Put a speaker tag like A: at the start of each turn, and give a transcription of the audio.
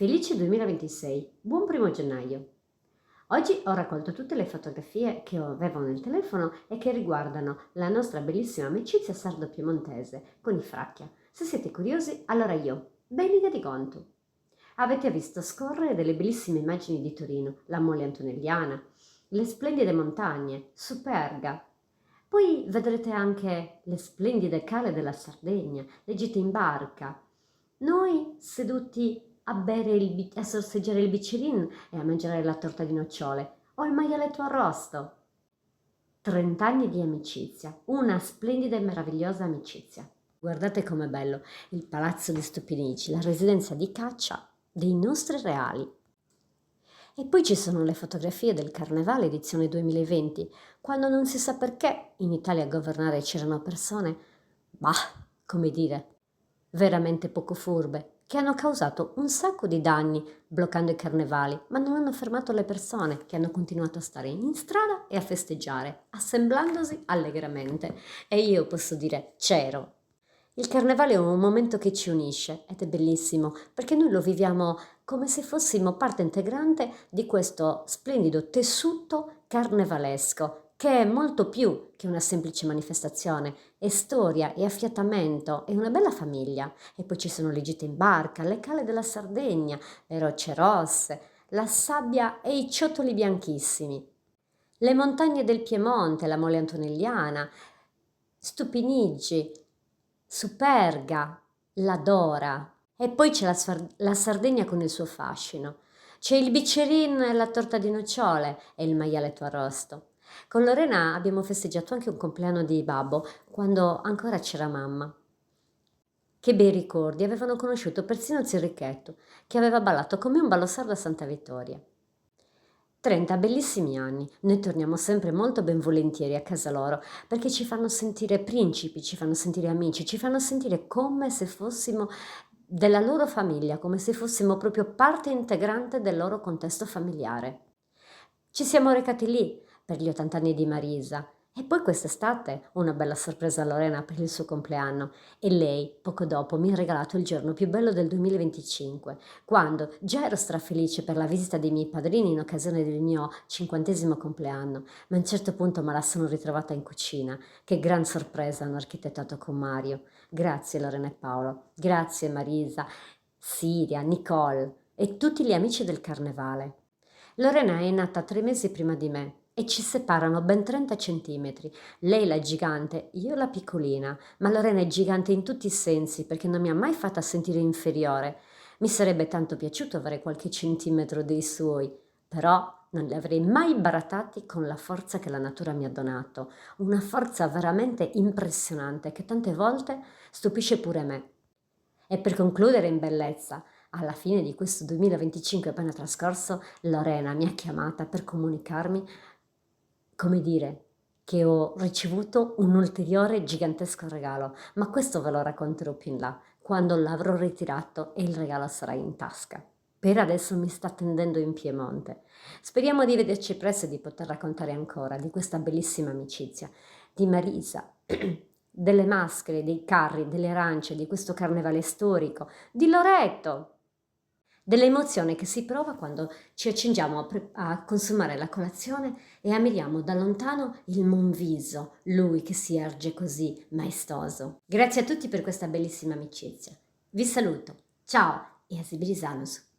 A: Felice 2026, buon primo gennaio! Oggi ho raccolto tutte le fotografie che avevo nel telefono e che riguardano la nostra bellissima amicizia sardo-piemontese con i Fracchia. Se siete curiosi, allora Benica di Conto. Avete visto scorrere delle bellissime immagini di Torino, la Mole Antonelliana, le splendide montagne, Superga. Poi vedrete anche le splendide cale della Sardegna, le gite in barca. Noi seduti a sorseggiare il biccerin e a mangiare la torta di nocciole o il maialetto arrosto. 30 anni di amicizia, una splendida e meravigliosa amicizia. Guardate com'è bello il palazzo di Stupinici, la residenza di caccia dei nostri reali. E poi ci sono le fotografie del Carnevale edizione 2020, quando non si sa perché in Italia a governare c'erano persone, come dire, veramente poco furbe, che hanno causato un sacco di danni bloccando i carnevali, ma non hanno fermato le persone che hanno continuato a stare in strada e a festeggiare, assemblandosi allegramente. E io posso dire c'ero. Il carnevale è un momento che ci unisce ed è bellissimo perché noi lo viviamo come se fossimo parte integrante di questo splendido tessuto carnevalesco che è molto più che una semplice manifestazione, è storia, è affiatamento, è una bella famiglia. E poi ci sono le gite in barca, le cale della Sardegna, le rocce rosse, la sabbia e i ciottoli bianchissimi, le montagne del Piemonte, la Mole Antonelliana, Stupinigi, Superga, la Dora. E poi c'è la Sardegna con il suo fascino. C'è il biccerin e la torta di nocciole e il maialetto arrosto. Con Lorena abbiamo festeggiato anche un compleanno di babbo, quando ancora c'era mamma. Che bei ricordi, avevano conosciuto persino zio Ricchetto, che aveva ballato come un ballo sardo a Santa Vittoria. 30 bellissimi anni, noi torniamo sempre molto benvolentieri a casa loro, perché ci fanno sentire principi, ci fanno sentire amici, ci fanno sentire come se fossimo della loro famiglia, come se fossimo proprio parte integrante del loro contesto familiare. Ci siamo recati lì per gli 80 anni di Marisa e poi quest'estate una bella sorpresa a Lorena per il suo compleanno e lei poco dopo mi ha regalato il giorno più bello del 2025, quando già ero strafelice per la visita dei miei padrini in occasione del mio 50° compleanno, ma a un certo punto me la sono ritrovata in cucina. Che gran sorpresa hanno architettato con Mario. Grazie Lorena e Paolo, grazie Marisa, Siria, Nicole e tutti gli amici del carnevale. Lorena è nata 3 mesi prima di me e ci separano ben 30 centimetri. Lei la gigante, io la piccolina, ma Lorena è gigante in tutti i sensi perché non mi ha mai fatta sentire inferiore. Mi sarebbe tanto piaciuto avere qualche centimetro dei suoi, però non li avrei mai barattati con la forza che la natura mi ha donato, una forza veramente impressionante che tante volte stupisce pure me. E per concludere in bellezza, alla fine di questo 2025 appena trascorso, Lorena mi ha chiamata per comunicarmi, come dire, che ho ricevuto un ulteriore gigantesco regalo, ma questo ve lo racconterò più in là, quando l'avrò ritirato e il regalo sarà in tasca. Per adesso mi sta attendendo in Piemonte. Speriamo di vederci presto e di poter raccontare ancora di questa bellissima amicizia, di Marisa, delle maschere, dei carri, delle arance, di questo carnevale storico, di Loreto, dell'emozione che si prova quando ci accingiamo a consumare la colazione e ammiriamo da lontano il Monviso, lui che si erge così maestoso. Grazie a tutti per questa bellissima amicizia. Vi saluto, ciao e a Sibirisanus.